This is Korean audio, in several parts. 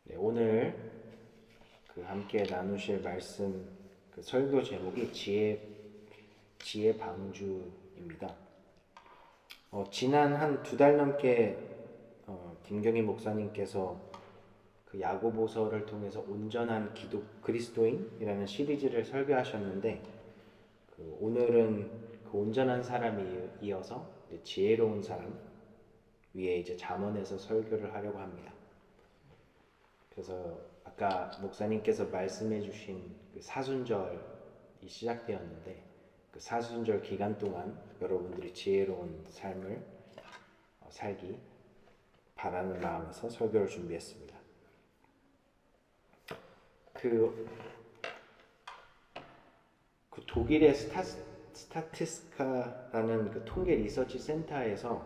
네, 오늘 함께 나누실 말씀 설교 제목이 지혜 방주입니다. 지난 한 두 달 넘게 김경희 목사님께서 야고보서를 통해서 온전한 그리스도인이라는 시리즈를 설교하셨는데 오늘은 온전한 사람이 이어서 지혜로운 사람 위에 이제 잠언에서 설교를 하려고 합니다. 그래서 아까 목사님께서 말씀해 주신 사순절이 시작되었는데 사순절 기간 동안 여러분들이 지혜로운 삶을 살기 바라는 마음에서 설교를 준비했습니다. 독일의 스타티스카라는 통계 리서치 센터에서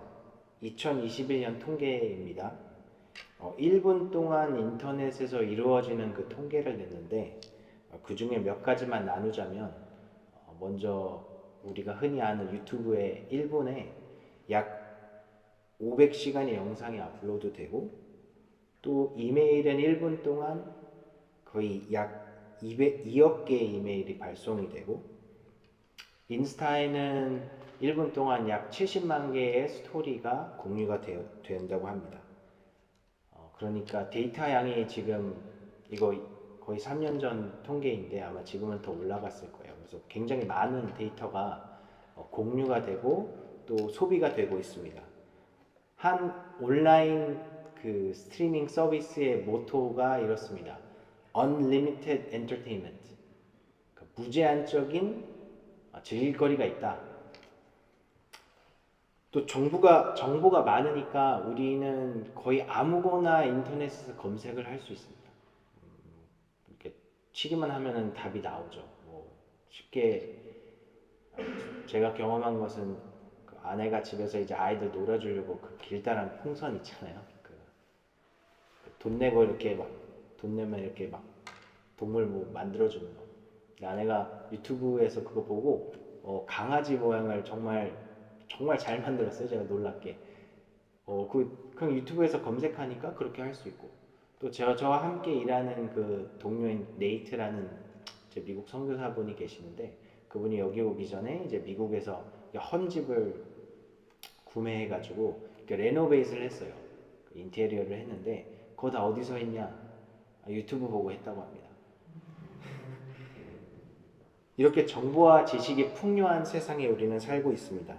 2021년 통계입니다. 1분 동안 인터넷에서 이루어지는 통계를 냈는데 그 중에 몇 가지만 나누자면 먼저 우리가 흔히 아는 유튜브에 1분에 약 500시간의 영상이 업로드되고 또 이메일은 1분 동안 거의 약 2억 개의 이메일이 발송이 되고 인스타에는 1분 동안 약 70만 개의 스토리가 공유가 된다고 합니다. 그러니까 데이터 양이 지금 이거 거의 3년 전 통계인데 아마 지금은 더 올라갔을 거예요. 그래서 굉장히 많은 데이터가 공유가 되고 또 소비가 되고 있습니다. 한 온라인 스트리밍 서비스의 모토가 이렇습니다. Unlimited Entertainment. 무제한적인 즐길거리가 있다. 또 정보가 많으니까 우리는 거의 아무거나 인터넷에서 검색을 할 수 있습니다. 이렇게 치기만 하면은 답이 나오죠. 쉽게 제가 경험한 것은 아내가 집에서 이제 아이들 놀아주려고 길다란 풍선 있잖아요. 돈 내고 이렇게 돈 내면 이렇게 동물 만들어주는 거. 아내가 유튜브에서 그거 보고 강아지 모양을 정말 잘 만들었어요. 제가 놀랍게. 그냥 유튜브에서 검색하니까 그렇게 할 수 있고. 또 저와 함께 일하는 동료인 네이트라는 제 미국 선교사분이 계시는데 그분이 여기 오기 전에 이제 미국에서 헌집을 구매해가지고 레노베이트를 했어요. 인테리어를 했는데 그거 다 어디서 했냐? 유튜브 보고 했다고 합니다. 이렇게 정보와 지식이 풍요한 세상에 우리는 살고 있습니다.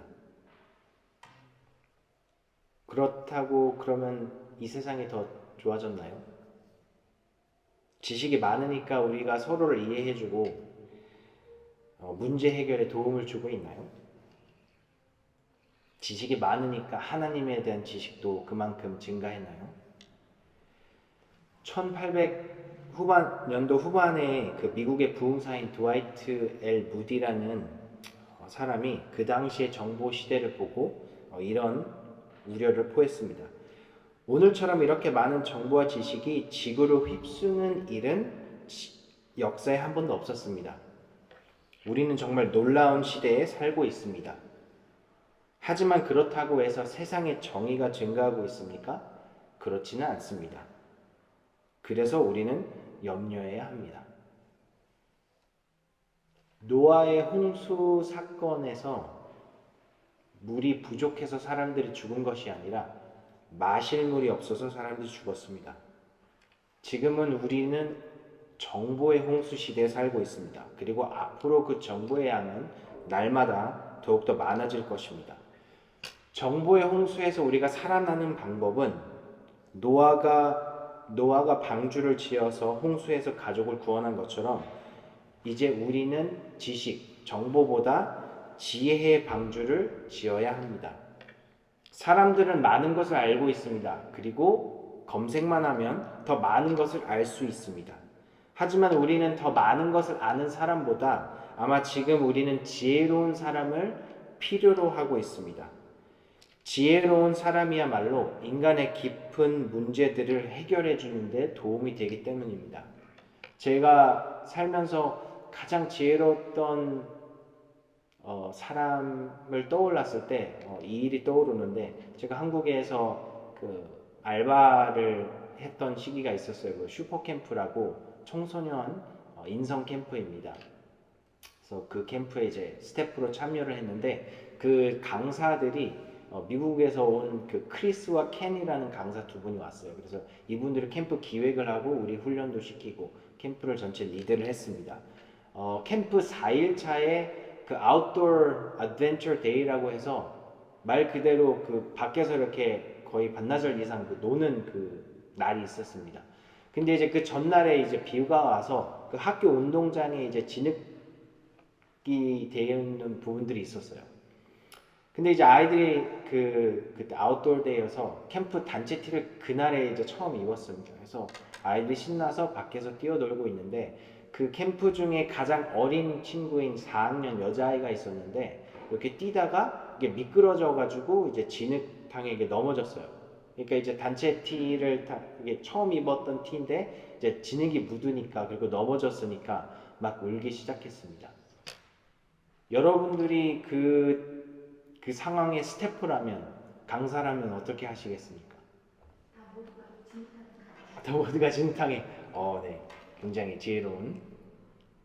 그렇다고 그러면 이 세상이 더 좋아졌나요? 지식이 많으니까 우리가 서로를 이해해주고 문제 해결에 도움을 주고 있나요? 지식이 많으니까 하나님에 대한 지식도 그만큼 증가했나요? 1800년도 후반에 미국의 부흥사인 드와이트 L 무디라는 사람이 그 당시의 정보 시대를 보고 이런 우려를 포했습니다. 오늘처럼 이렇게 많은 정보와 지식이 지구를 휩쓰는 일은 역사에 한 번도 없었습니다. 우리는 정말 놀라운 시대에 살고 있습니다. 하지만 그렇다고 해서 세상의 정의가 증가하고 있습니까? 그렇지는 않습니다. 그래서 우리는 염려해야 합니다. 노아의 홍수 사건에서 물이 부족해서 사람들이 죽은 것이 아니라 마실 물이 없어서 사람들이 죽었습니다. 지금은 우리는 정보의 홍수 시대에 살고 있습니다. 그리고 앞으로 그 정보의 양은 날마다 더욱더 많아질 것입니다. 정보의 홍수에서 우리가 살아나는 방법은 노아가 방주를 지어서 홍수에서 가족을 구원한 것처럼 이제 우리는 정보보다 지혜의 방주를 지어야 합니다. 사람들은 많은 것을 알고 있습니다. 그리고 검색만 하면 더 많은 것을 알 수 있습니다. 하지만 우리는 더 많은 것을 아는 사람보다 아마 지금 우리는 지혜로운 사람을 필요로 하고 있습니다. 지혜로운 사람이야말로 인간의 깊은 문제들을 해결해 주는데 도움이 되기 때문입니다. 제가 살면서 가장 지혜로웠던 사람을 떠올랐을 때 이 일이 떠오르는데 제가 한국에서 알바를 했던 시기가 있었어요. 그 슈퍼 캠프라고 청소년 인성 캠프입니다. 그래서 그 캠프에 이제 스태프로 참여를 했는데 그 강사들이 미국에서 온 그 크리스와 켄이라는 강사 두 분이 왔어요. 그래서 이분들이 캠프 기획을 하고 우리 훈련도 시키고 캠프를 전체 리드를 했습니다. 캠프 4일 차에 그 아웃도어 어드벤처 데이라고 해서 말 그대로 그 밖에서 이렇게 거의 반나절 이상 그 노는 그 날이 있었습니다. 근데 이제 그 전날에 이제 비가 와서 그 학교 운동장에 이제 진흙이 되어 있는 부분들이 있었어요. 근데 이제 아이들이 그때 아웃도어 데이여서 캠프 단체 티를 그날에 이제 처음 입었습니다. 그래서 아이들이 신나서 밖에서 뛰어놀고 있는데 그 캠프 중에 가장 어린 친구인 4학년 여자아이가 있었는데 이렇게 뛰다가 이게 미끄러져 가지고 이제 진흙탕에 이게 넘어졌어요. 그러니까 이제 단체 티를 이게 처음 입었던 티인데 이제 진흙이 묻으니까 그리고 넘어졌으니까 막 울기 시작했습니다. 여러분들이 그 상황의 스태프라면 강사라면 어떻게 하시겠습니까? 다 모두가 진흙탕에 네, 굉장히 지혜로운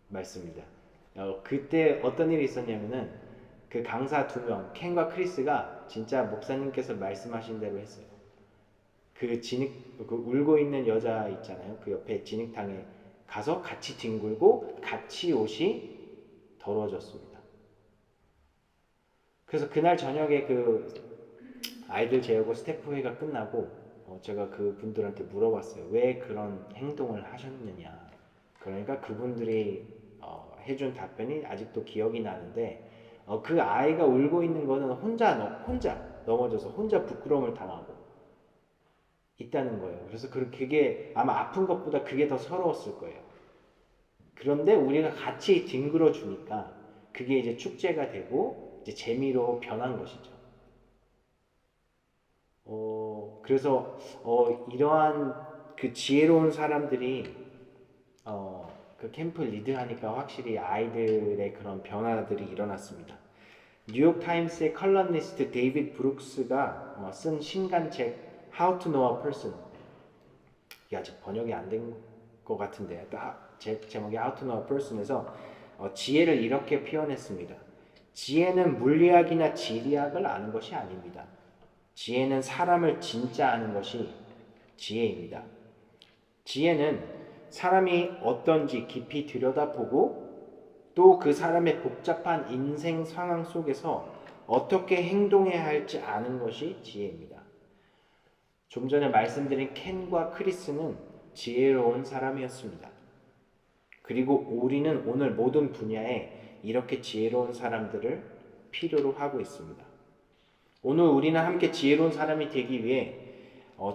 말씀입니다. 그때 어떤 일이 있었냐면은 그 강사 두 명, 켄과 크리스가 진짜 목사님께서 말씀하신 대로 했어요. 그 울고 있는 여자 있잖아요. 그 옆에 진흙탕에 가서 같이 뒹굴고 같이 옷이 더러워졌습니다. 그래서 그날 저녁에 그 아이들 재우고 스태프 회의가 끝나고 제가 그 분들한테 물어봤어요. 왜 그런 행동을 하셨느냐. 그러니까 그분들이 해준 답변이 아직도 기억이 나는데 그 아이가 울고 있는 거는 혼자 넘어져서 혼자 부끄러움을 당하고 있다는 거예요. 그래서 그게 아마 아픈 것보다 그게 더 서러웠을 거예요. 그런데 우리가 같이 뒹굴어 주니까 그게 이제 축제가 되고 이제 재미로 변한 것이죠. 그래서 이러한 그 지혜로운 사람들이 그 캠프 리드하니까 확실히 아이들의 그런 변화들이 일어났습니다. 뉴욕 타임스의 컬럼니스트 데이빗 브룩스가 쓴 신간책 How to Know a Person, 이게 아직 번역이 안 된 것 같은데 제목이 How to Know a Person에서 지혜를 이렇게 표현했습니다. 지혜는 물리학이나 지리학을 아는 것이 아닙니다. 지혜는 사람을 진짜 아는 것이 지혜입니다. 지혜는 사람이 어떤지 깊이 들여다보고 또 그 사람의 복잡한 인생 상황 속에서 어떻게 행동해야 할지 아는 것이 지혜입니다. 좀 전에 말씀드린 켄과 크리스는 지혜로운 사람이었습니다. 그리고 우리는 오늘 모든 분야에 이렇게 지혜로운 사람들을 필요로 하고 있습니다. 오늘 우리는 함께 지혜로운 사람이 되기 위해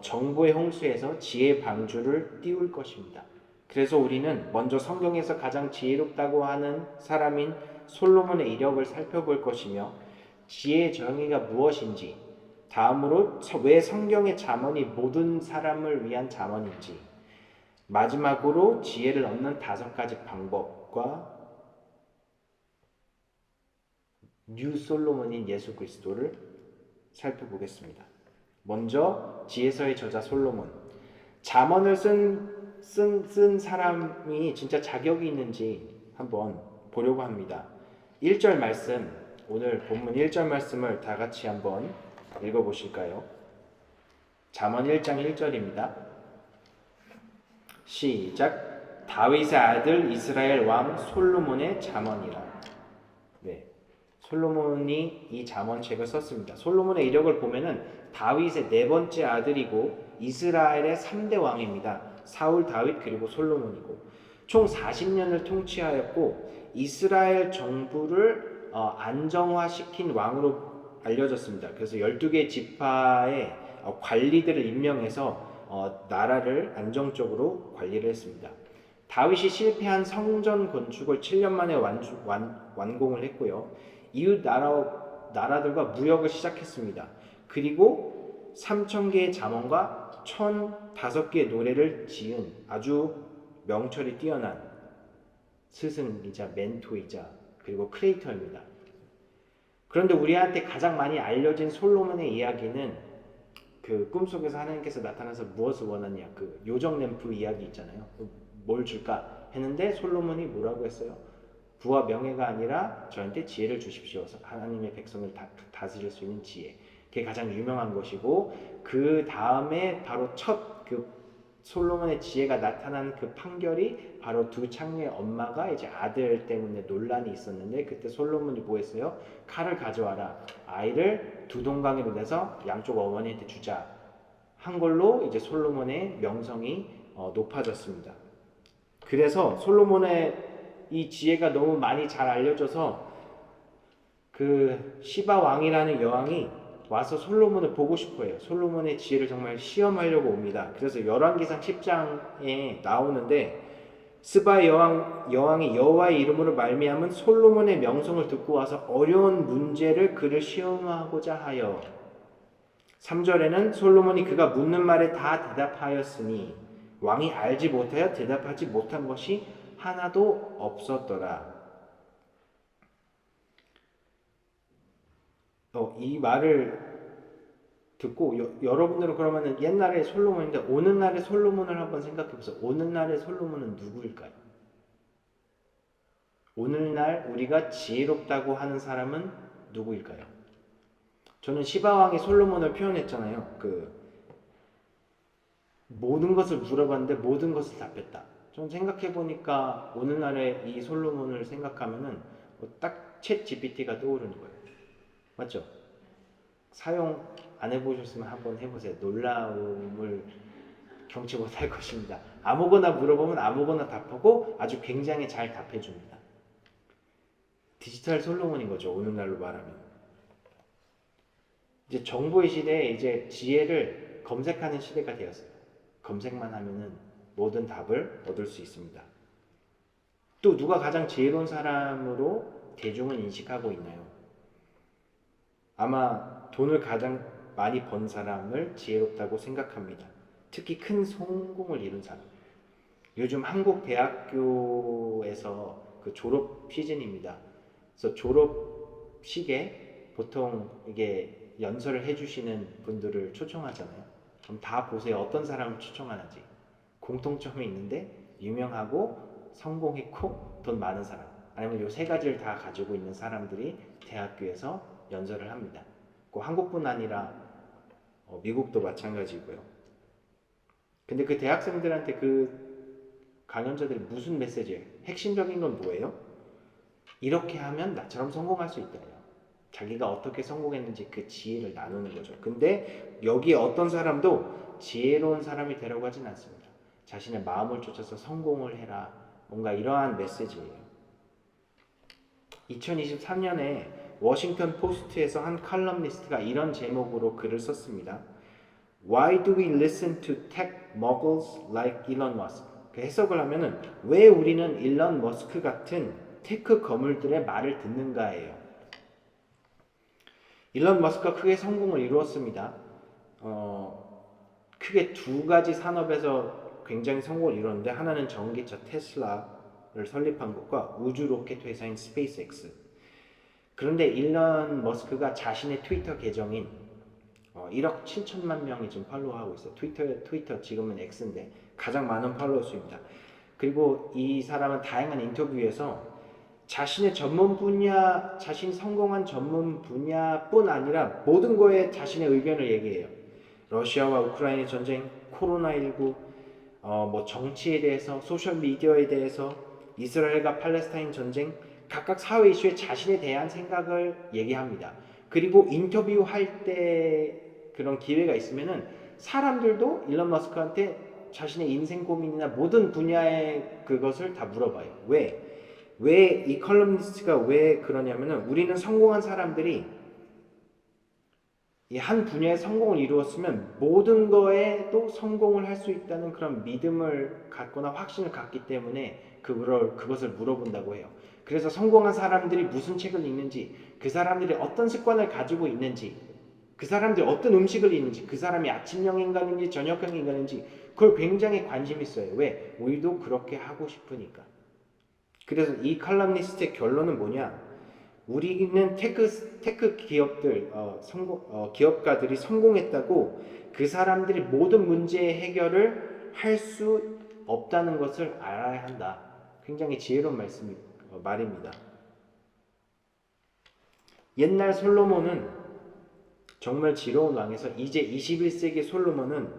정보의 홍수에서 지혜 방주를 띄울 것입니다. 그래서 우리는 먼저 성경에서 가장 지혜롭다고 하는 사람인 솔로몬의 이력을 살펴볼 것이며 지혜의 정의가 무엇인지, 다음으로 왜 성경의 잠언이 모든 사람을 위한 잠언인지, 마지막으로 지혜를 얻는 5가지 방법과 뉴 솔로몬인 예수 그리스도를 살펴보겠습니다. 먼저 지혜서의 저자 솔로몬, 잠언을 쓴 사람이 진짜 자격이 있는지 한번 보려고 합니다. 1절 말씀, 오늘 본문 1절 말씀을 다 같이 한번 읽어보실까요? 잠언 1장 1절입니다. 시작. 다윗의 아들 이스라엘 왕 솔로몬의 잠언이라. 네, 솔로몬이 이 잠언책을 썼습니다. 솔로몬의 이력을 보면은 다윗의 4번째 아들이고 이스라엘의 3대 왕입니다. 사울, 다윗, 그리고 솔로몬이고 총 40년을 통치하였고 이스라엘 정부를 안정화시킨 왕으로 알려졌습니다. 그래서 12개 지파의 관리들을 임명해서 나라를 안정적으로 관리를 했습니다. 다윗이 실패한 성전 건축을 7년 만에 완공을 했고요. 이웃 나라들과 무역을 시작했습니다. 그리고 3,000개의 잠언과 1,005개의 노래를 지은 아주 명철이 뛰어난 스승이자 멘토이자 그리고 크리에이터입니다. 그런데 우리한테 가장 많이 알려진 솔로몬의 이야기는 그 꿈속에서 하나님께서 나타나서 무엇을 원하냐, 그 요정 램프 이야기 있잖아요. 뭘 줄까 했는데 솔로몬이 뭐라고 했어요? 부와 명예가 아니라 저한테 지혜를 주십시오. 하나님의 백성을 다스릴 수 있는 지혜. 그게 가장 유명한 것이고, 그 다음에 바로 첫 그 솔로몬의 지혜가 나타난 그 판결이 바로 두 창녀의 엄마가 이제 아들 때문에 논란이 있었는데, 그때 솔로몬이 뭐 했어요? 칼을 가져와라. 아이를 두 동강이로 내서 양쪽 어머니한테 주자. 한 걸로 이제 솔로몬의 명성이 높아졌습니다. 그래서 솔로몬의 이 지혜가 너무 많이 잘 알려져서 그 시바 왕이라는 여왕이 와서 솔로몬을 보고 싶어해요. 솔로몬의 지혜를 정말 시험하려고 옵니다. 그래서 열왕기상 10장에 나오는데, 스바의 여왕이 여호와의 이름으로 말미암은 솔로몬의 명성을 듣고 와서 어려운 문제를 그를 시험하고자 하여, 3절에는 솔로몬이 그가 묻는 말에 다 대답하였으니 왕이 알지 못하여 대답하지 못한 것이 하나도 없었더라. 이 말을 듣고 여러분들은 그러면 옛날의 솔로몬인데 오늘날의 솔로몬을 한번 생각해 보세요. 오늘날의 솔로몬은 누구일까요? 오늘날 우리가 지혜롭다고 하는 사람은 누구일까요? 저는 시바왕이 솔로몬을 표현했잖아요. 그 모든 것을 물어봤는데 모든 것을 답했다. 좀 생각해 보니까 오늘날의 이 솔로몬을 생각하면은 딱 챗 GPT가 떠오르는 거예요. 맞죠? 사용 안 해보셨으면 한번 해보세요. 놀라움을 경치 못할 것입니다. 아무거나 물어보면 아무거나 답하고 아주 굉장히 잘 답해줍니다. 디지털 솔로몬인 거죠. 오늘날로 말하면. 이제 정보의 시대에 이제 지혜를 검색하는 시대가 되었어요. 검색만 하면은 모든 답을 얻을 수 있습니다. 또 누가 가장 지혜로운 사람으로 대중은 인식하고 있나요? 아마 돈을 가장 많이 번 사람을 지혜롭다고 생각합니다. 특히 큰 성공을 이룬 사람. 요즘 한국 대학교에서 그 졸업 시즌입니다. 그래서 졸업식에 보통 이게 연설을 해주시는 분들을 초청하잖아요. 그럼 다 보세요. 어떤 사람을 초청하는지. 공통점이 있는데 유명하고 성공했고 돈 많은 사람. 아니면 이 세 가지를 다 가지고 있는 사람들이 대학교에서 연설을 합니다. 그 한국뿐 아니라 미국도 마찬가지고요. 근데 그 대학생들한테 그 강연자들이 무슨 메시지예요? 핵심적인 건 뭐예요? 이렇게 하면 나처럼 성공할 수 있다요. 자기가 어떻게 성공했는지 그 지혜를 나누는 거죠. 근데 여기 어떤 사람도 지혜로운 사람이 되려고 하진 않습니다. 자신의 마음을 쫓아서 성공을 해라. 뭔가 이러한 메시지예요. 2023년에 워싱턴 포스트에서 한 칼럼니스트가 이런 제목으로 글을 썼습니다. Why do we listen to tech moguls like Elon Musk? 그 해석을 하면은 왜 우리는 일론 머스크 같은 테크 거물들의 말을 듣는가예요. 일론 머스크가 크게 성공을 이루었습니다. 크게 두 가지 산업에서 굉장히 성공을 이뤘는데, 하나는 전기차 테슬라를 설립한 것과 우주 로켓 회사인 스페이스X. 그런데 일론 머스크가 자신의 트위터 계정인 1억 7천만 명이 지금 팔로우하고 있어요. 트위터 지금은 X인데 가장 많은 팔로워 수입니다. 그리고 이 사람은 다양한 인터뷰에서 자신의 전문 분야, 자신이 성공한 전문 분야뿐 아니라 모든 거에 자신의 의견을 얘기해요. 러시아와 우크라이나 전쟁, 코로나19, 뭐 정치에 대해서, 소셜 미디어에 대해서, 이스라엘과 팔레스타인 전쟁, 각각 사회 이슈에 자신에 대한 생각을 얘기합니다. 그리고 인터뷰할 때 그런 기회가 있으면은 사람들도 일론 머스크한테 자신의 인생 고민이나 모든 분야의 그것을 다 물어봐요. 왜 이 컬럼니스트가 왜 그러냐면은, 우리는 성공한 사람들이 이 한 분야에 성공을 이루었으면 모든 거에도 성공을 할 수 있다는 그런 믿음을 갖거나 확신을 갖기 때문에 그것을 물어본다고 해요. 그래서 성공한 사람들이 무슨 책을 읽는지, 그 사람들이 어떤 습관을 가지고 있는지, 그 사람들이 어떤 음식을 읽는지, 그 사람이 아침형 인간인지 저녁형 인간인지 그걸 굉장히 관심 있어요. 왜? 우리도 그렇게 하고 싶으니까. 그래서 이 칼럼니스트의 결론은 뭐냐? 우리는 테크 기업들, 기업가들이 성공했다고 그 사람들이 모든 문제의 해결을 할 수 없다는 것을 알아야 한다. 굉장히 지혜로운 말입니다. 옛날 솔로몬은 정말 지혜로운 왕에서 이제 21세기 솔로몬은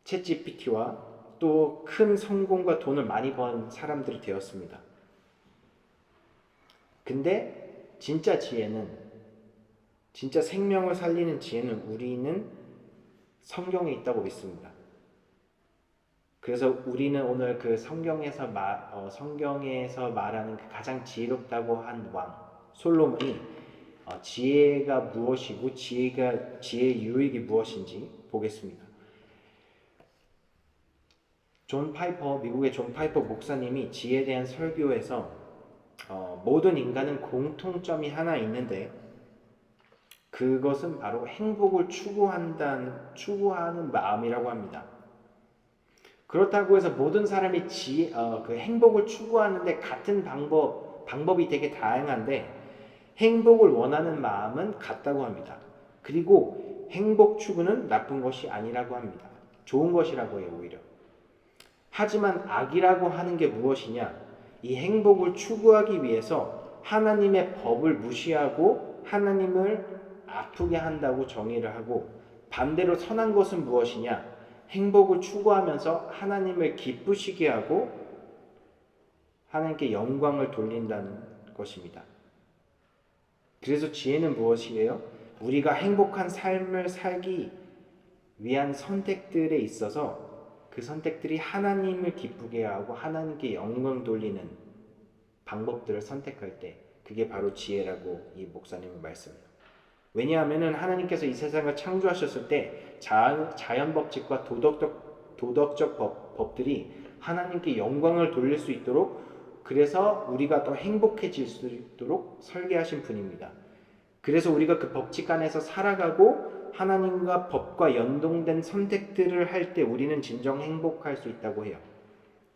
챗GPT와 또 큰 성공과 돈을 많이 번 사람들이 되었습니다. 근데 진짜 지혜는, 진짜 생명을 살리는 지혜는 우리는 성경에 있다고 믿습니다. 그래서 우리는 오늘 그 성경에서 말하는 그 가장 지혜롭다고 한 왕 솔로몬이 지혜가 무엇이고 지혜의 유익이 무엇인지 보겠습니다. 미국의 존 파이퍼 목사님이 지혜에 대한 설교에서 모든 인간은 공통점이 하나 있는데 그것은 바로 행복을 추구하는 마음이라고 합니다. 그렇다고 해서 모든 사람이 그 행복을 추구하는데 같은 방법이 되게 다양한데 행복을 원하는 마음은 같다고 합니다. 그리고 행복 추구는 나쁜 것이 아니라고 합니다. 좋은 것이라고 해요, 오히려. 하지만 악이라고 하는 게 무엇이냐? 이 행복을 추구하기 위해서 하나님의 법을 무시하고 하나님을 아프게 한다고 정의를 하고, 반대로 선한 것은 무엇이냐? 행복을 추구하면서 하나님을 기쁘시게 하고 하나님께 영광을 돌린다는 것입니다. 그래서 지혜는 무엇이에요? 우리가 행복한 삶을 살기 위한 선택들에 있어서 그 선택들이 하나님을 기쁘게 하고 하나님께 영광 돌리는 방법들을 선택할 때 그게 바로 지혜라고 이 목사님은 말씀해요. 왜냐하면 하나님께서 이 세상을 창조하셨을 때 자연 법칙과 도덕적 법들이 하나님께 영광을 돌릴 수 있도록, 그래서 우리가 더 행복해질 수 있도록 설계하신 분입니다. 그래서 우리가 그 법칙 안에서 살아가고 하나님과 법과 연동된 선택들을 할 때 우리는 진정 행복할 수 있다고 해요.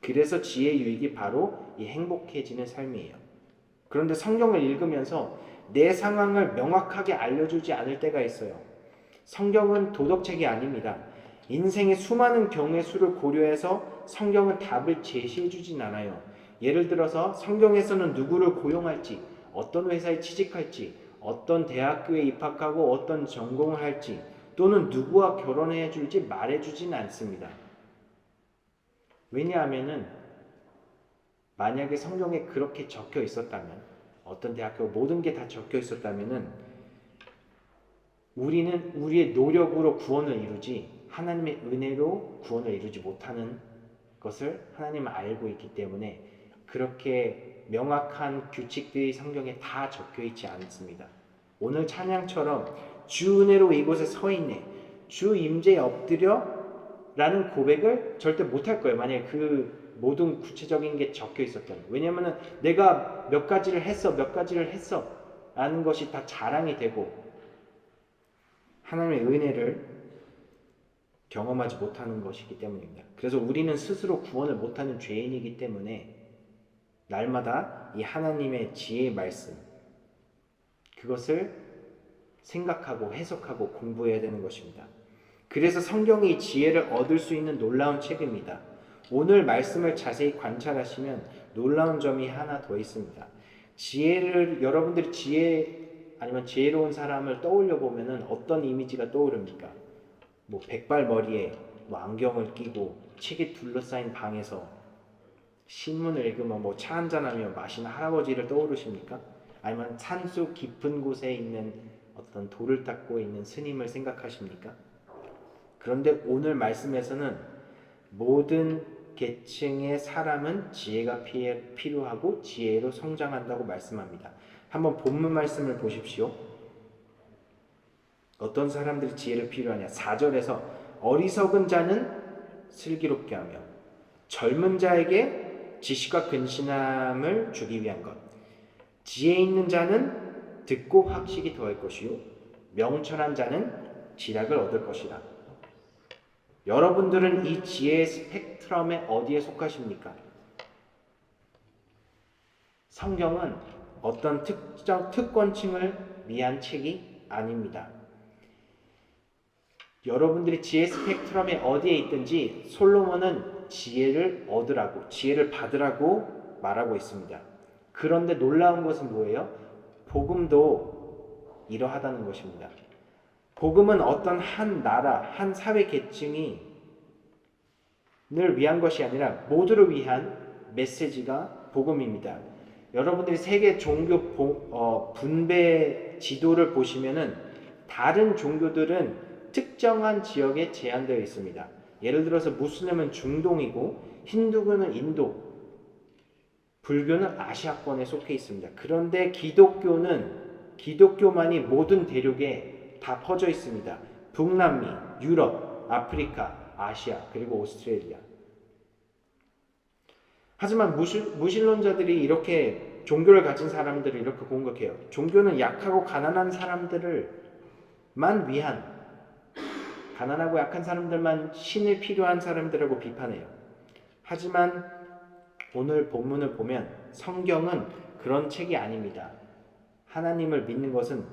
그래서 지혜의 유익이 바로 이 행복해지는 삶이에요. 그런데 성경을 읽으면서 내 상황을 명확하게 알려주지 않을 때가 있어요. 성경은 도덕책이 아닙니다. 인생의 수많은 경우의 수를 고려해서 성경은 답을 제시해주진 않아요. 예를 들어서 성경에서는 누구를 고용할지, 어떤 회사에 취직할지, 어떤 대학교에 입학하고 어떤 전공을 할지, 또는 누구와 결혼해 줄지 말해주진 않습니다. 왜냐하면은 만약에 성경에 그렇게 적혀 있었다면, 어떤 대학교 모든 게 다 적혀 있었다면은 우리는 우리의 노력으로 구원을 이루지 하나님의 은혜로 구원을 이루지 못하는 것을 하나님은 알고 있기 때문에 그렇게 명확한 규칙들이 성경에 다 적혀 있지 않습니다. 오늘 찬양처럼 주 은혜로 이곳에 서 있네, 주 임재에 엎드려 라는 고백을 절대 못할 거예요. 만약에 그 모든 구체적인 게 적혀 있었다면. 왜냐하면 내가 몇 가지를 했어 라는 것이 다 자랑이 되고 하나님의 은혜를 경험하지 못하는 것이기 때문입니다. 그래서 우리는 스스로 구원을 못하는 죄인이기 때문에 날마다 이 하나님의 지혜의 말씀, 그것을 생각하고 해석하고 공부해야 되는 것입니다. 그래서 성경이 지혜를 얻을 수 있는 놀라운 책입니다. 오늘 말씀을 자세히 관찰하시면 놀라운 점이 하나 더 있습니다. 여러분들이 아니면 지혜로운 사람을 떠올려 보면은 어떤 이미지가 떠오릅니까? 백발머리에 안경을 끼고 책에 둘러싸인 방에서 신문을 읽으면 차 한잔하며 마시는 할아버지를 떠오르십니까? 아니면 산속 깊은 곳에 있는 어떤 돌을 닦고 있는 스님을 생각하십니까? 그런데 오늘 말씀에서는 모든 계층의 사람은 지혜가 필요하고 지혜로 성장한다고 말씀합니다. 한번 본문 말씀을 보십시오. 어떤 사람들이 지혜를 필요하냐? 4절에서 어리석은 자는 슬기롭게 하며 젊은 자에게 지식과 근신함을 주기 위한 것, 지혜 있는 자는 듣고 학식이 더할 것이요 명철한 자는 지략을 얻을 것이다. 여러분들은 이 지혜의 스펙트럼에 어디에 속하십니까? 성경은 어떤 특정 특권층을 위한 책이 아닙니다. 여러분들이 지혜 스펙트럼에 어디에 있든지 솔로몬은 지혜를 얻으라고, 지혜를 받으라고 말하고 있습니다. 그런데 놀라운 것은 뭐예요? 복음도 이러하다는 것입니다. 복음은 어떤 한 나라, 한 사회 계층이 늘 위한 것이 아니라 모두를 위한 메시지가 복음입니다. 여러분들이 세계 종교 분배 지도를 보시면은 다른 종교들은 특정한 지역에 제한되어 있습니다. 예를 들어서 무슬림은 중동이고 힌두교는 인도, 불교는 아시아권에 속해 있습니다. 그런데 기독교만이 모든 대륙에 다 퍼져 있습니다. 북남미, 유럽, 아프리카, 아시아, 그리고 오스트레일리아. 하지만 무신론자들이 이렇게 종교를 가진 사람들을 이렇게 공격해요. 종교는 약하고 가난한 사람들만 위한, 가난하고 약한 사람들만 신을 필요한 사람들이라고 비판해요. 하지만 오늘 본문을 보면 성경은 그런 책이 아닙니다. 하나님을 믿는 것은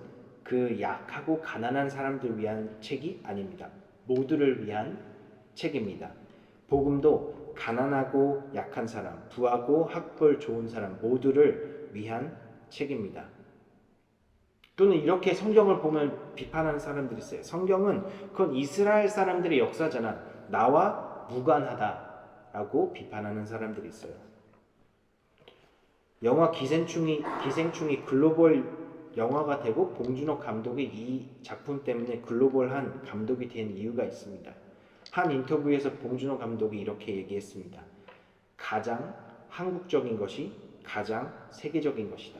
그 약하고 가난한 사람들 위한 책이 아닙니다. 모두를 위한 책입니다. 복음도 가난하고 약한 사람, 부하고 학벌 좋은 사람 모두를 위한 책입니다. 또는 이렇게 성경을 보면 비판하는 사람들이 있어요. 성경은 그건 이스라엘 사람들의 역사잖아. 나와 무관하다라고 비판하는 사람들이 있어요. 영화 기생충이 글로벌 영화가 되고 봉준호 감독이 이 작품 때문에 글로벌한 감독이 된 이유가 있습니다. 한 인터뷰에서 봉준호 감독이 이렇게 얘기했습니다. 가장 한국적인 것이 가장 세계적인 것이다.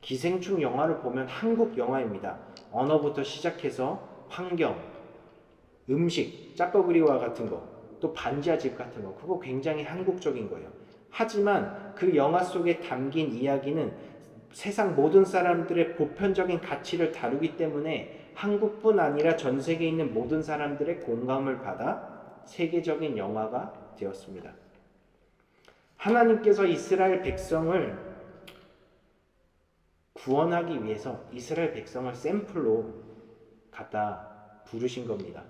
기생충 영화를 보면 한국 영화입니다. 언어부터 시작해서 환경, 음식, 짜파구리와 같은 거, 또 반지하 집 같은 거, 그거 굉장히 한국적인 거예요. 하지만 그 영화 속에 담긴 이야기는 세상 모든 사람들의 보편적인 가치를 다루기 때문에 한국뿐 아니라 전 세계에 있는 모든 사람들의 공감을 받아 세계적인 영화가 되었습니다. 하나님께서 이스라엘 백성을 구원하기 위해서 이스라엘 백성을 샘플로 갖다 부르신 겁니다.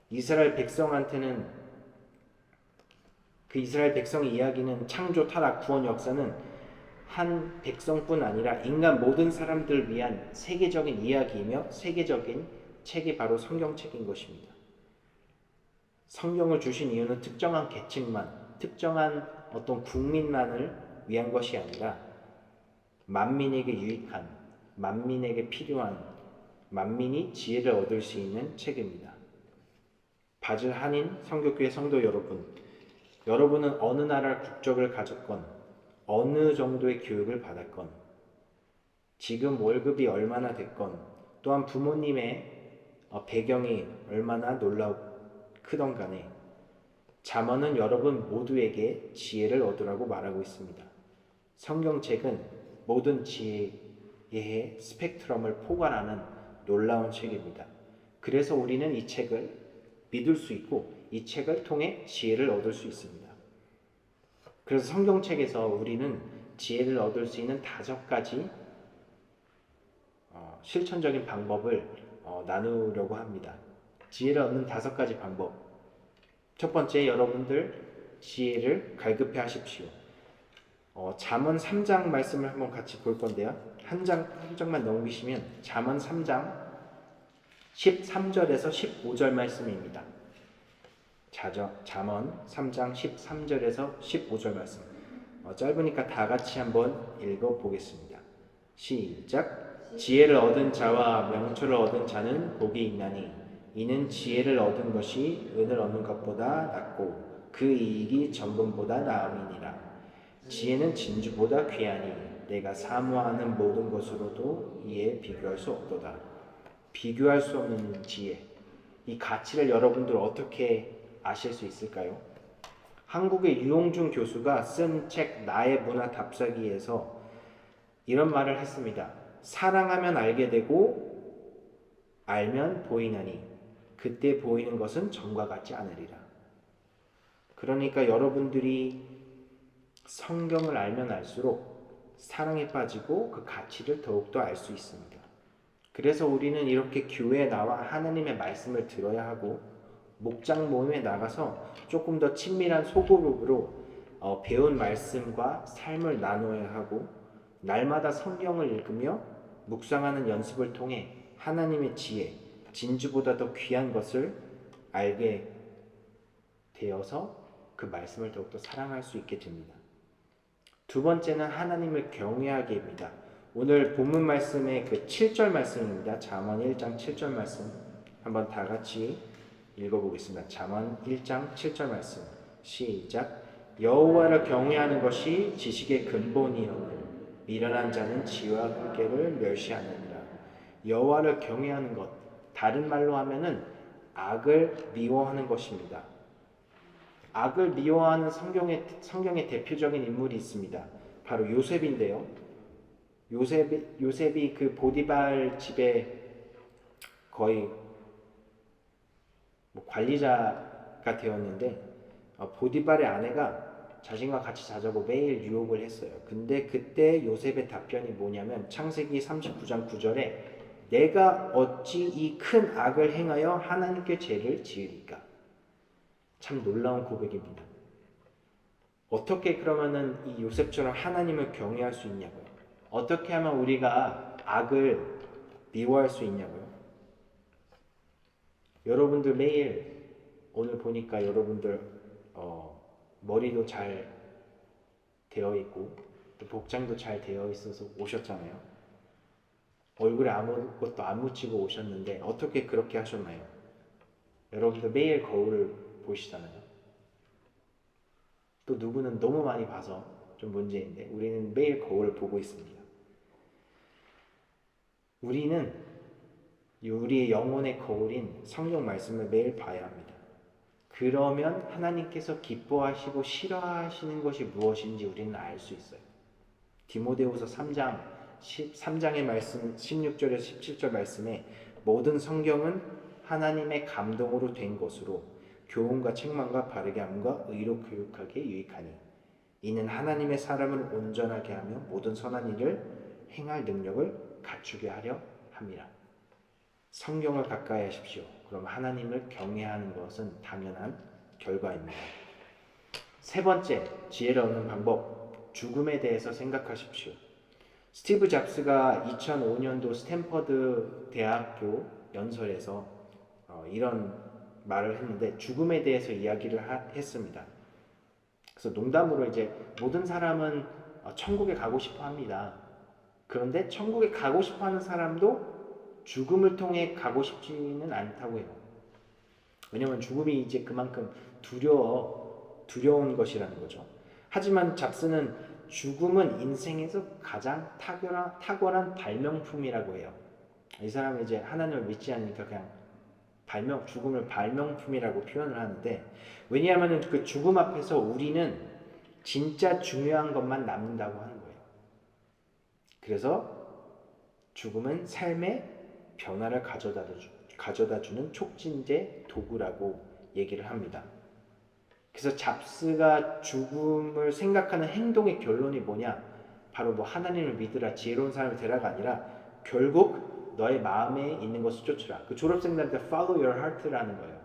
이스라엘 백성한테는 그 이스라엘 백성의 이야기는 창조, 타락, 구원 역사는 한 백성뿐 아니라 인간 모든 사람들을 위한 세계적인 이야기이며 세계적인 책이 바로 성경책인 것입니다. 성경을 주신 이유는 특정한 계층만, 특정한 어떤 국민만을 위한 것이 아니라 만민에게 유익한, 만민에게 필요한, 만민이 지혜를 얻을 수 있는 책입니다. 바즐 한인 성교교회 성도 여러분, 여러분은 어느 나라 국적을 가졌건 어느 정도의 교육을 받았건 지금 월급이 얼마나 됐건 또한 부모님의 배경이 얼마나 크던 간에 잠언은 여러분 모두에게 지혜를 얻으라고 말하고 있습니다. 성경책은 모든 지혜의 스펙트럼을 포괄하는 놀라운 책입니다. 그래서 우리는 이 책을 믿을 수 있고 이 책을 통해 지혜를 얻을 수 있습니다. 그래서 성경책에서 우리는 지혜를 얻을 수 있는 5가지 실천적인 방법을 나누려고 합니다. 지혜를 얻는 5가지 방법. 첫 번째, 여러분들 지혜를 갈급해 하십시오. 잠언 3장 말씀을 한번 같이 볼 건데요. 한 장만 넘기시면 잠언 3장 13절에서 15절 말씀입니다. 잠언 3장 13절에서 15절 말씀. 짧으니까 다 같이 한번 읽어보겠습니다. 시작. 지혜를 얻은 자와 명철을 얻은 자는 복이 있나니 이는 지혜를 얻은 것이 은을 얻는 것보다 낫고 그 이익이 정금보다 나음이니라. 지혜는 진주보다 귀하니 내가 사모하는 모든 것으로도 이에 비교할 수 없도다. 비교할 수 없는 지혜, 이 가치를 여러분들 어떻게 아실 수 있을까요? 한국의 유용준 교수가 쓴 책 나의 문화 답사기에서 이런 말을 했습니다. 사랑하면 알게 되고 알면 보이나니 그때 보이는 것은 전과 같지 않으리라. 그러니까 여러분들이 성경을 알면 알수록 사랑에 빠지고 그 가치를 더욱더 알 수 있습니다. 그래서 우리는 이렇게 교회에 나와 하나님의 말씀을 들어야 하고 목장 모임에 나가서 조금 더 친밀한 소그룹으로 배운 말씀과 삶을 나누어야 하고 날마다 성경을 읽으며 묵상하는 연습을 통해 하나님의 지혜, 진주보다 더 귀한 것을 알게 되어서 그 말씀을 더욱더 사랑할 수 있게 됩니다. 두 번째는 하나님을 경외하기입니다. 오늘 본문 말씀의 그 7절 말씀입니다. 잠언 1장 7절 말씀 한번 다 같이 읽어보겠습니다. 잠언 1장 7절 말씀 시작. 여호와를 경외하는 것이 지식의 근본이오늘 미련한 자는 지혜와 회개를 멸시하느니라. 여호와를 경외하는 것, 다른 말로 하면은 악을 미워하는 것입니다. 악을 미워하는 성경의 대표적인 인물이 있습니다. 바로 요셉인데요. 요셉이 그 보디발 집에 거의 관리자가 되었는데 보디발의 아내가 자신과 같이 자자고 매일 유혹을 했어요. 근데 그때 요셉의 답변이 뭐냐면 창세기 39장 9절에 내가 어찌 이 큰 악을 행하여 하나님께 죄를 지으리까? 참 놀라운 고백입니다. 어떻게 그러면은 이 요셉처럼 하나님을 경외할 수 있냐고요? 어떻게 하면 우리가 악을 미워할 수 있냐고요? 여러분들 매일 오늘 보니까 여러분들 머리도 잘 되어 있고 또 복장도 잘 되어 있어서 오셨잖아요. 얼굴에 아무것도 안 묻히고 오셨는데 어떻게 그렇게 하셨나요? 여러분들 매일 거울을 보시잖아요. 또 누구는 너무 많이 봐서 좀 문제인데 우리는 매일 거울을 보고 있습니다. 우리는 우리의 영혼의 거울인 성경 말씀을 매일 봐야 합니다. 그러면 하나님께서 기뻐하시고 싫어하시는 것이 무엇인지 우리는 알 수 있어요. 디모데후서 3장의 말씀 16절에서 17절 말씀에 모든 성경은 하나님의 감동으로 된 것으로 교훈과 책망과 바르게 함과 의로 교육하기에 유익하니 이는 하나님의 사람을 온전하게 하며 모든 선한 일을 행할 능력을 갖추게 하려 함이라. 성경을 가까이 하십시오. 그럼 하나님을 경외하는 것은 당연한 결과입니다. 세 번째, 지혜를 얻는 방법, 죽음에 대해서 생각하십시오. 스티브 잡스가 2005년도 스탠퍼드 대학교 연설에서 이런 말을 했는데 죽음에 대해서 이야기를 했습니다. 그래서 농담으로 이제 모든 사람은 천국에 가고 싶어 합니다. 그런데 천국에 가고 싶어 하는 사람도 죽음을 통해 가고 싶지는 않다고 해요. 왜냐하면 죽음이 이제 그만큼 두려운 것이라는 거죠. 하지만 잡스는 죽음은 인생에서 가장 탁월한 발명품이라고 해요. 이 사람은 이제 하나님을 믿지 않으니까 그냥 죽음을 발명품이라고 표현을 하는데 왜냐하면 그 죽음 앞에서 우리는 진짜 중요한 것만 남는다고 하는 거예요. 그래서 죽음은 삶의 변화를 가져다 주는 촉진제 도구라고 얘기를 합니다. 그래서 잡스가 죽음을 생각하는 행동의 결론이 뭐냐? 바로 하나님을 믿으라, 지혜로운 사람이 되라가 아니라 결국 너의 마음에 있는 것을 쫓으라. 그 졸업생들한테 follow your heart라는 거예요.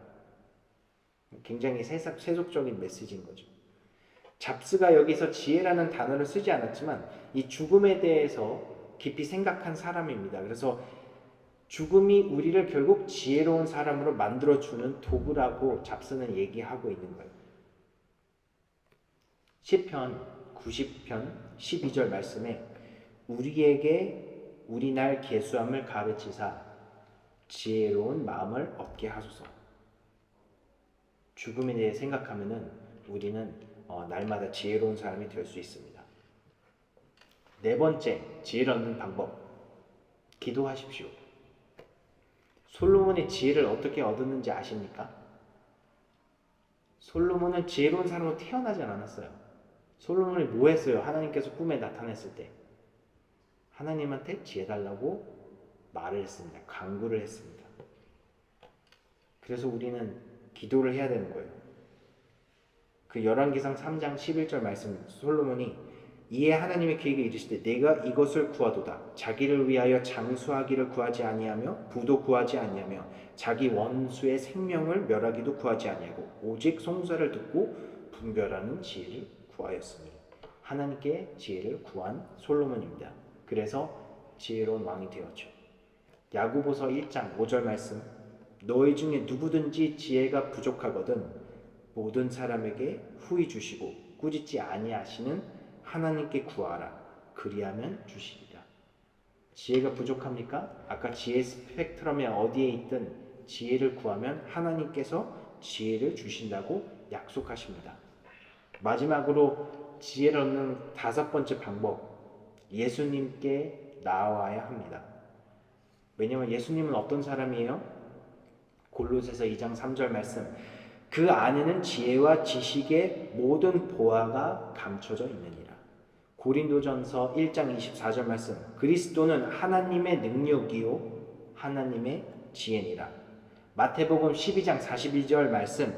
굉장히 세속적인 메시지인 거죠. 잡스가 여기서 지혜라는 단어를 쓰지 않았지만 이 죽음에 대해서 깊이 생각한 사람입니다. 그래서 죽음이 우리를 결국 지혜로운 사람으로 만들어주는 도구라고 잡스는 얘기하고 있는 거예요. 시편 90편 12절 말씀에 우리에게 우리 날 계수함을 가르치사 지혜로운 마음을 얻게 하소서. 죽음에 대해 생각하면은 우리는 날마다 지혜로운 사람이 될 수 있습니다. 네 번째, 지혜를 얻는 방법. 기도하십시오. 솔로몬의 지혜를 어떻게 얻었는지 아십니까? 솔로몬은 지혜로운 사람으로 태어나지 않았어요. 솔로몬이 뭐 했어요? 하나님께서 꿈에 나타났을 때 하나님한테 지혜 달라고 말을 했습니다. 간구를 했습니다. 그래서 우리는 기도를 해야 되는 거예요. 그 열왕기상 3장 11절 말씀, 솔로몬이 이에 하나님의 그에게 이르시되 내가 이것을 구하도다. 자기를 위하여 장수하기를 구하지 아니하며 부도 구하지 아니하며 자기 원수의 생명을 멸하기도 구하지 아니하고 오직 송사를 듣고 분별하는 지혜를 구하였으니. 하나님께 지혜를 구한 솔로몬입니다. 그래서 지혜로운 왕이 되었죠. 야고보서 1장 5절 말씀, 너희 중에 누구든지 지혜가 부족하거든 모든 사람에게 후히 주시고 꾸짖지 아니하시는 하나님께 구하라. 그리하면 주시리라. 지혜가 부족합니까? 아까 지혜 스펙트럼에 어디에 있든 지혜를 구하면 하나님께서 지혜를 주신다고 약속하십니다. 마지막으로 지혜를 얻는 5번째 방법, 예수님께 나와야 합니다. 왜냐하면 예수님은 어떤 사람이에요? 골로새서 2장 3절 말씀, 그 안에는 지혜와 지식의 모든 보화가 감춰져 있느니라. 고린도전서 1장 24절 말씀, 그리스도는 하나님의 능력이요 하나님의 지혜니라. 마태복음 12장 42절 말씀,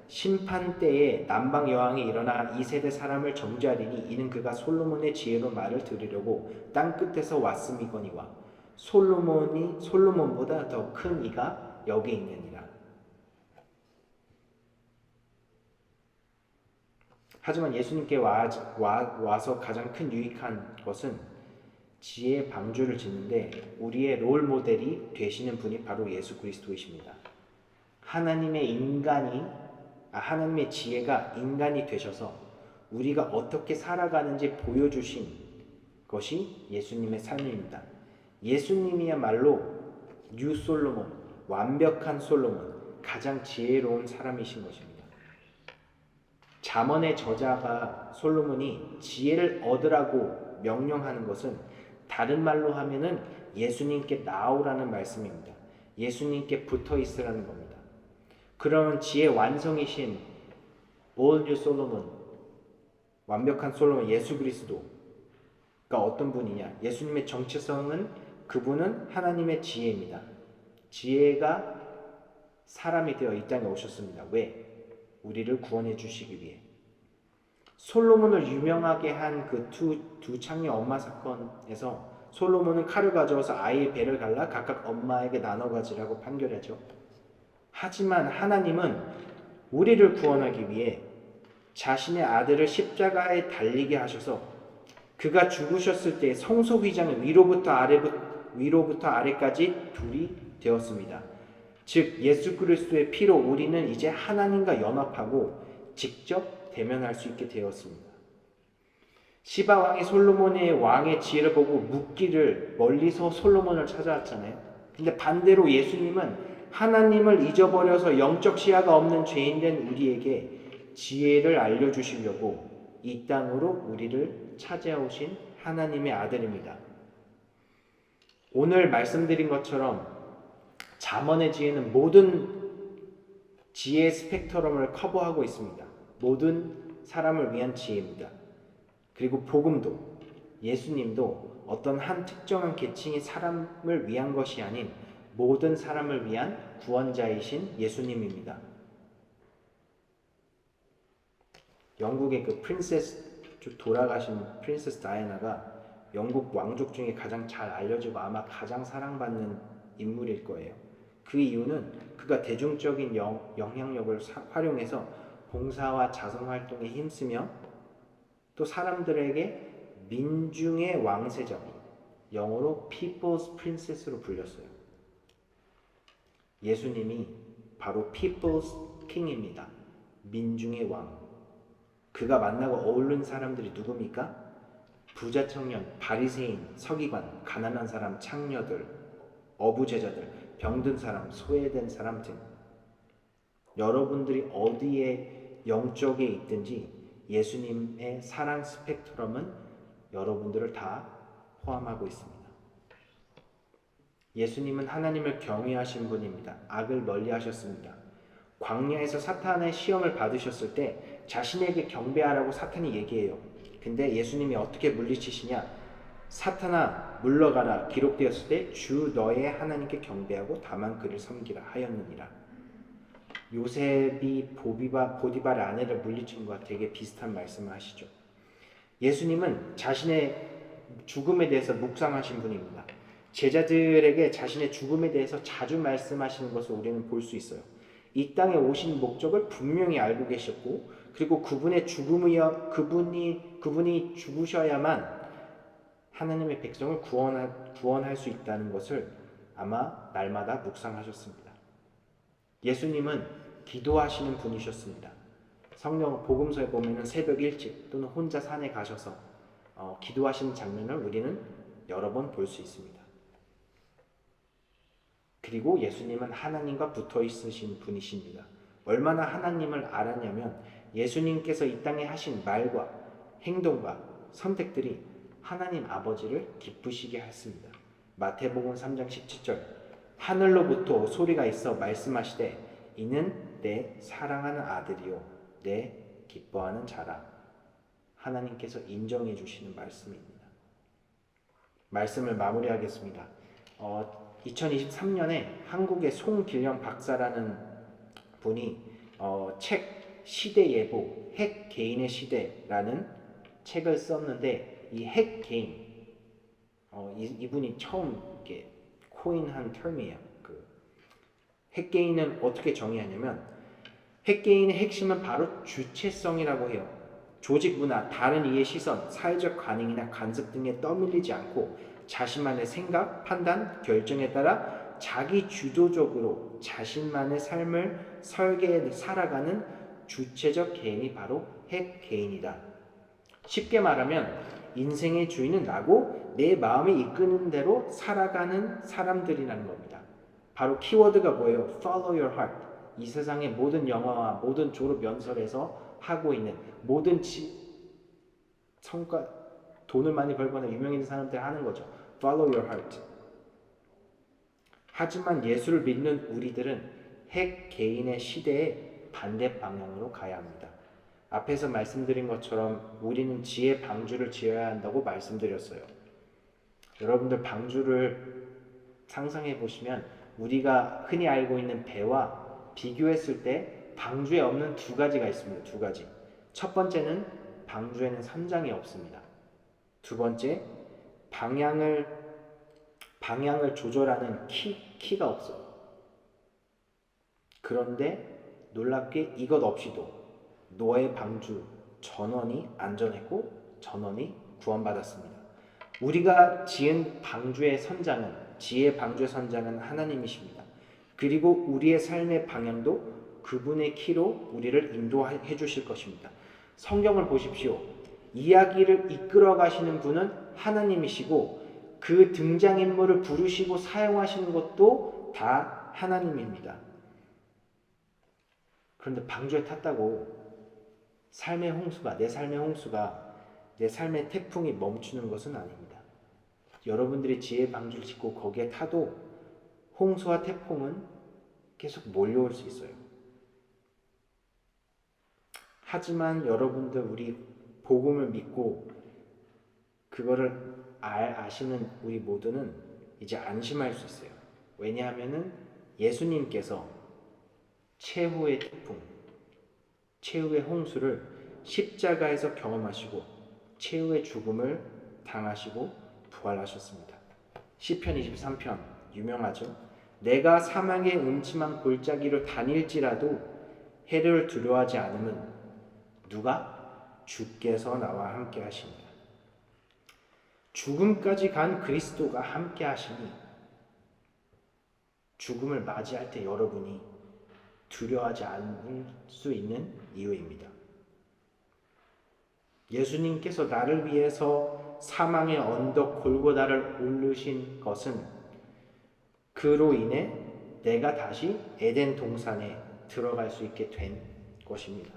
심판 때에 남방 여왕이 일어나 이 세대 사람을 정죄하리니 이는 그가 솔로몬의 지혜로 말을 들으려고 땅 끝에서 왔음이거니와 솔로몬보다 더 큰 이가 여기 있느니라. 하지만 예수님께 와서 가장 큰 유익한 것은 지혜의 방주를 짓는데 우리의 롤 모델이 되시는 분이 바로 예수 그리스도이십니다. 하나님의 지혜가 인간이 되셔서 우리가 어떻게 살아가는지 보여주신 것이 예수님의 삶입니다. 예수님이야말로 뉴 솔로몬, 완벽한 솔로몬, 가장 지혜로운 사람이신 것입니다. 잠언의 저자가 솔로몬이 지혜를 얻으라고 명령하는 것은 다른 말로 하면은 예수님께 나오라는 말씀입니다. 예수님께 붙어 있으라는 겁니다. 그러면 지혜 완성이신 All New Solomon, 완벽한 솔로몬 예수 그리스도가 어떤 분이냐? 예수님의 정체성은 그분은 하나님의 지혜입니다. 지혜가 사람이 되어 이 땅에 오셨습니다. 왜? 우리를 구원해 주시기 위해. 솔로몬을 유명하게 한 그 두 창녀 엄마 사건에서 솔로몬은 칼을 가져와서 아이의 배를 갈라 각각 엄마에게 나눠 가지라고 판결하죠. 하지만 하나님은 우리를 구원하기 위해 자신의 아들을 십자가에 달리게 하셔서 그가 죽으셨을 때 성소휘장은 위로부터 아래까지 둘이 되었습니다. 즉 예수 그리스도의 피로 우리는 이제 하나님과 연합하고 직접 대면할 수 있게 되었습니다. 시바 왕이 솔로몬의 왕의 지혜를 보고 묻기를 멀리서 솔로몬을 찾아왔잖아요. 근데 반대로 예수님은 하나님을 잊어버려서 영적 시야가 없는 죄인된 우리에게 지혜를 알려주시려고 이 땅으로 우리를 찾아오신 하나님의 아들입니다. 오늘 말씀드린 것처럼 잠언의 지혜는 모든 지혜 스펙트럼을 커버하고 있습니다. 모든 사람을 위한 지혜입니다. 그리고 복음도, 예수님도 어떤 한 특정한 계층의 사람을 위한 것이 아닌 모든 사람을 위한 구원자이신 예수님입니다. 영국의 그 돌아가신 프린세스 다이애나가 영국 왕족 중에 가장 잘 알려지고 아마 가장 사랑받는 인물일 거예요. 그 이유는 그가 대중적인 영향력을 활용해서 봉사와 자선활동에 힘쓰며 또 사람들에게 민중의 왕세자, 영어로 People's Princess로 불렸어요. 예수님이 바로 People's King입니다. 민중의 왕. 그가 만나고 어울린 사람들이 누굽니까? 부자 청년, 바리새인, 서기관, 가난한 사람, 창녀들, 어부제자들, 병든 사람, 소외된 사람 등 여러분들이 어디에 영적에 있든지 예수님의 사랑 스펙트럼은 여러분들을 다 포함하고 있습니다. 예수님은 하나님을 경외하신 분입니다. 악을 멀리하셨습니다. 광야에서 사탄의 시험을 받으셨을 때 자신에게 경배하라고 사탄이 얘기해요. 근데 예수님이 어떻게 물리치시냐? 사탄아 물러가라 기록되었을 때 주 너의 하나님께 경배하고 다만 그를 섬기라 하였느니라. 요셉이 보디발의 아내를 물리친 것과 되게 비슷한 말씀을 하시죠. 예수님은 자신의 죽음에 대해서 묵상하신 분입니다. 제자들에게 자신의 죽음에 대해서 자주 말씀하시는 것을 우리는 볼 수 있어요. 이 땅에 오신 목적을 분명히 알고 계셨고, 그리고 그분의 죽음이여 그분이 죽으셔야만 하나님의 백성을 구원할 수 있다는 것을 아마 날마다 묵상하셨습니다. 예수님은 기도하시는 분이셨습니다. 성경 복음서에 보면은 새벽 일찍 또는 혼자 산에 가셔서 기도하시는 장면을 우리는 여러 번 볼 수 있습니다. 그리고 예수님은 하나님과 붙어 있으신 분이십니다. 얼마나 하나님을 알았냐면 예수님께서 이 땅에 하신 말과 행동과 선택들이 하나님 아버지를 기쁘시게 했습니다. 마태복음 3장 17절 하늘로부터 소리가 있어 말씀하시되 이는 내 사랑하는 아들이요 내 기뻐하는 자라. 하나님께서 인정해 주시는 말씀입니다. 말씀을 마무리하겠습니다. 2023년에 한국의 송길령 박사라는 분이 책 시대예보 핵 개인의 시대라는 책을 썼는데 이 핵 개인 이분이 처음 이렇게 코인한 term이에요. 핵 개인은 어떻게 정의하냐면 핵 개인의 핵심은 바로 주체성이라고 해요. 조직 문화, 다른 이의 시선, 사회적 관행이나 간섭 등에 떠밀리지 않고 자신만의 생각, 판단, 결정에 따라 자기 주도적으로 자신만의 삶을 설계해 살아가는 주체적 개인이 바로 핵 개인이다. 쉽게 말하면 인생의 주인은 나고 내 마음이 이끄는 대로 살아가는 사람들이라는 겁니다. 바로 키워드가 뭐예요? Follow your heart. 이 세상의 모든 영화와 모든 졸업 연설에서 하고 있는 모든 성과, 돈을 많이 벌거나 유명인 사람들 하는 거죠. Follow your heart. 하지만 예수를 믿는 우리들은 핵 개인의 시대에 반대 방향으로 가야 합니다. 앞에서 말씀드린 것처럼 우리는 지혜 방주를 지어야 한다고 말씀드렸어요. 여러분들 방주를 상상해 보시면 우리가 흔히 알고 있는 배와 비교했을 때 방주에 없는 두 가지가 있습니다. 두 가지. 첫 번째는 방주에는 선장이 없습니다. 두 번째, 방향을 조절하는 키가 없어요. 그런데 놀랍게 이것 없이도 노아의 방주 전원이 안전했고 전원이 구원받았습니다. 우리가 지은 방주의 선장은 지혜의 방주의 선장은 하나님이십니다. 그리고 우리의 삶의 방향도 그분의 키로 우리를 인도해 주실 것입니다. 성경을 보십시오. 이야기를 이끌어 가시는 분은 하나님이시고 그 등장인물을 부르시고 사용하시는 것도 다 하나님입니다. 그런데 방주에 탔다고 내 삶의 홍수가 내 삶의 태풍이 멈추는 것은 아닙니다. 여러분들이 지혜의 방주를 짓고 거기에 타도 홍수와 태풍은 계속 몰려올 수 있어요. 하지만 여러분들 우리 복음을 믿고 그거를 아시는 우리 모두는 이제 안심할 수 있어요. 왜냐하면은 예수님께서 최후의 태풍, 최후의 홍수를 십자가에서 경험하시고 최후의 죽음을 당하시고 부활하셨습니다. 시편 23편 유명하죠. 내가 사망의 음침한 골짜기로 다닐지라도 해를 두려워하지 않음은 누가? 주께서 나와 함께 하십니다. 죽음까지 간 그리스도가 함께 하시니 죽음을 맞이할 때 여러분이 두려워하지 않을 수 있는 이유입니다. 예수님께서 나를 위해서 사망의 언덕 골고다를 오르신 것은 그로 인해 내가 다시 에덴 동산에 들어갈 수 있게 된 것입니다.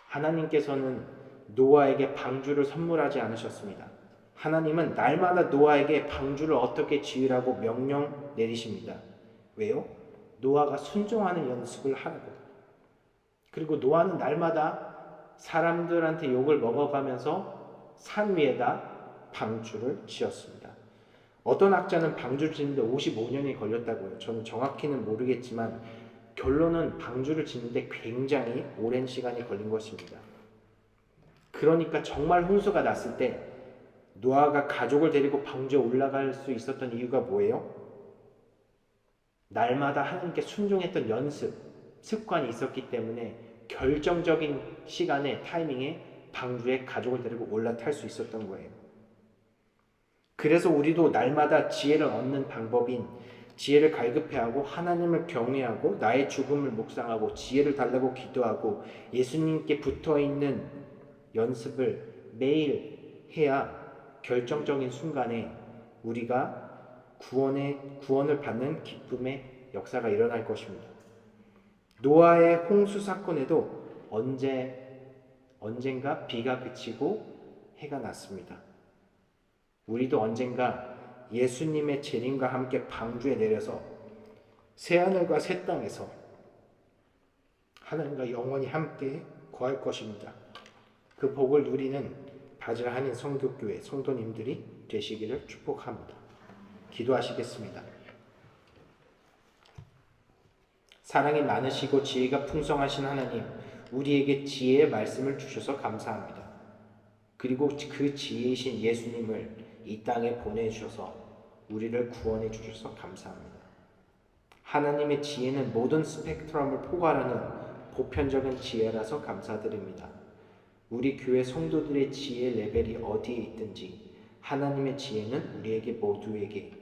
하나님께서는 노아에게 방주를 선물하지 않으셨습니다. 하나님은 날마다 노아에게 방주를 어떻게 지으라고 명령 내리십니다. 왜요? 노아가 순종하는 연습을 하라고. 그리고 노아는 날마다 사람들한테 욕을 먹어가면서 산 위에다 방주를 지었습니다. 어떤 학자는 방주를 짓는데 55년이 걸렸다고 해요. 저는 정확히는 모르겠지만 결론은 방주를 짓는데 굉장히 오랜 시간이 걸린 것입니다. 그러니까 정말 홍수가 났을 때 노아가 가족을 데리고 방주에 올라갈 수 있었던 이유가 뭐예요? 날마다 하나님께 순종했던 연습, 습관이 있었기 때문에 결정적인 시간에 타이밍에 방주에 가족을 데리고 올라탈 수 있었던 거예요. 그래서 우리도 날마다 지혜를 얻는 방법인 지혜를 갈급해하고 하나님을 경외하고 나의 죽음을 묵상하고 지혜를 달라고 기도하고 예수님께 붙어있는 연습을 매일 해야 결정적인 순간에 우리가 구원을 받는 기쁨의 역사가 일어날 것입니다. 노아의 홍수 사건에도 언젠가 비가 그치고 해가 났습니다. 우리도 언젠가 예수님의 재림과 함께 방주에 내려서 새하늘과 새 땅에서 하나님과 영원히 함께 거할 것입니다. 그 복을 누리는 바질 한인 성교교회 성도님들이 되시기를 축복합니다. 기도하시겠습니다. 사랑이 많으시고 지혜가 풍성하신 하나님, 우리에게 지혜의 말씀을 주셔서 감사합니다. 그리고 그 지혜이신 예수님을 이 땅에 보내주셔서 우리를 구원해 주셔서 감사합니다. 하나님의 지혜는 모든 스펙트럼을 포괄하는 보편적인 지혜라서 감사드립니다. 우리 교회 성도들의 지혜 레벨이 어디에 있든지 하나님의 지혜는 우리에게 모두에게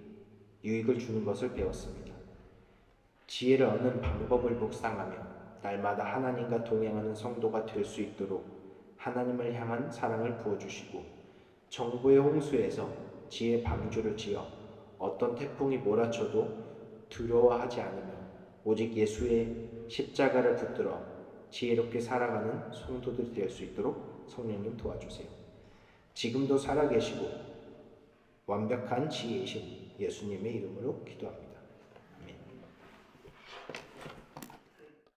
유익을 주는 것을 배웠습니다. 지혜를 얻는 방법을 묵상하며 날마다 하나님과 동행하는 성도가 될 수 있도록 하나님을 향한 사랑을 부어주시고 정보의 홍수에서 지혜의 방주를 지어 어떤 태풍이 몰아쳐도 두려워하지 않으며 오직 예수의 십자가를 붙들어 지혜롭게 살아가는 성도들이 될 수 있도록 성령님 도와주세요. 지금도 살아계시고 완벽한 지혜이신 예수님의 이름으로 기도합니다.